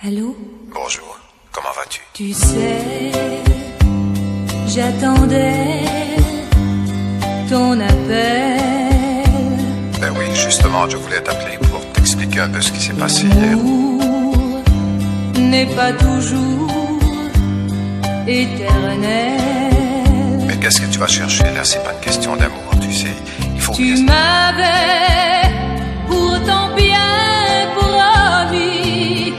Allô? Bonjour, comment vas-tu? Tu sais, j'attendais ton appel. Ben oui, justement, je voulais t'appeler pour t'expliquer un peu ce qui s'est passé hier. L'amour n'est pas toujours éternel. Mais qu'est-ce que tu vas chercher là? C'est pas une question d'amour, tu sais. Il faut Tu m'avais pourtant bien promis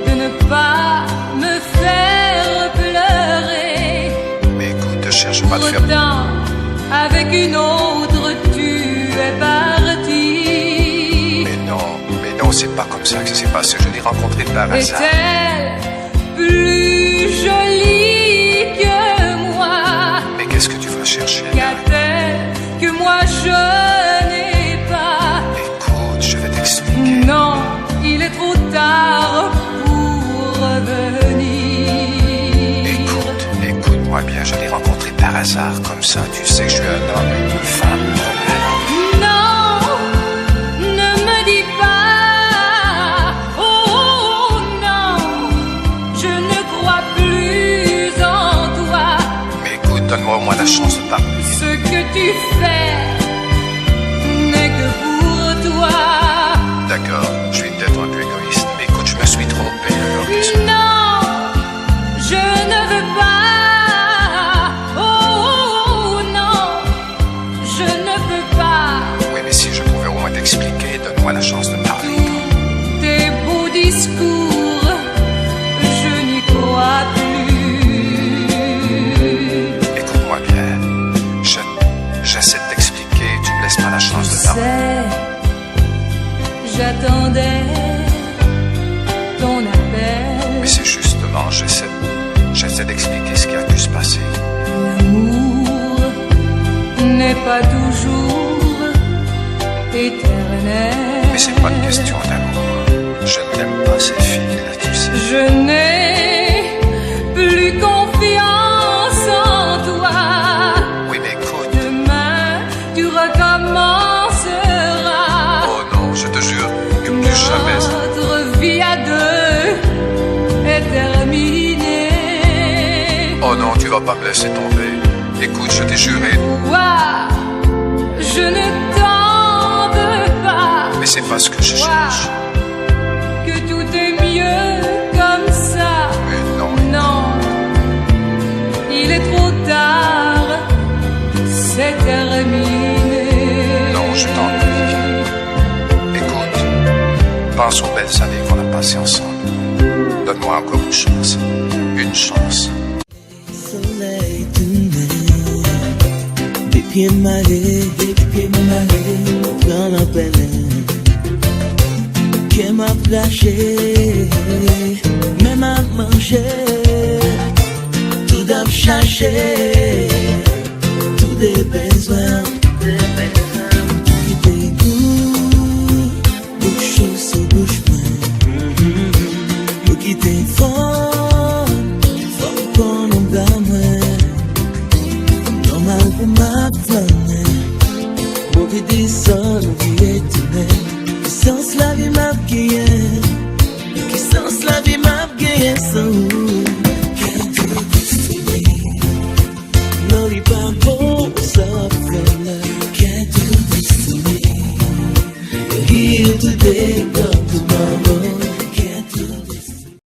de ne pas me faire pleurer. Mais écoute, ne cherche pas de faire... Pourtant, avec une autre, tu es parti. Mais non, c'est pas comme ça que ça s'est passé. Je l'ai rencontrée par hasard. Est-elle plus jolie que moi? Mais qu'est-ce que tu vas chercher là? Qu'a-t-elle que moi je n'ai pas? Écoute, je vais t'expliquer. Non, il est trop tard pour revenir. Écoute-moi bien, je l'ai rencontrée par hasard, comme ça. Tu sais que je suis un homme et une femme. Non, ne me dis pas. Oh non, je ne crois plus en toi. Mais écoute, donne-moi au moins la chance de parler. Ce que tu fais n'est que pour toi. D'accord, je suis peut-être un peu égoïste, mais écoute, je me suis trompé. Alors qu'est-ce que... Non, je ne veux pas. Oh non, je ne peux pas. Oui, mais si je pouvais au moins t'expliquer, donne-moi la chance de parler. Tes beaux discours, je n'y crois plus. Écoute-moi bien, j'essaie de t'expliquer, tu me laisses pas la chance de parler. J'attendais ton appel. Mais c'est justement, j'essaie d'expliquer ce qui a pu se passer. L'amour n'est pas toujours éternel. Mais c'est pas une question d'amour. Je n'aime pas ces filles-là, tu sais. Je n'ai plus confiance en toi. Oui, mais écoute. Demain, tu recommenceras. Oh non, je te jure que plus jamais... Notre vie à deux est terminée. Oh non, tu vas pas me laisser tomber. Écoute, je t'ai juré. Toi, je ne t'en veux pas. Mais c'est pas ce que je cherche. Que tout est mieux comme ça. Mais non. Non, il est trop tard, c'est terminé. Non, je t'en prie. Écoute, pense aux belles années qu'on a passées ensemble. Donne-moi encore une chance. Une chance. Soleil tonight, des pieds malais, dans la peine, qui m'a flashé, même à manger, tout a cherché, tout des besoins, qui t'écoute, bouche sur bouche, pour qui t'es fort qu'on en gagne, normal pour ma femme, pour qui descend, qui est tunnel, qui sens la vie m'a gagné, qui sens la vie m'a gagné, sans can't do this to me, no, il pas bon, ça fait là, can't do this to me, you're here today.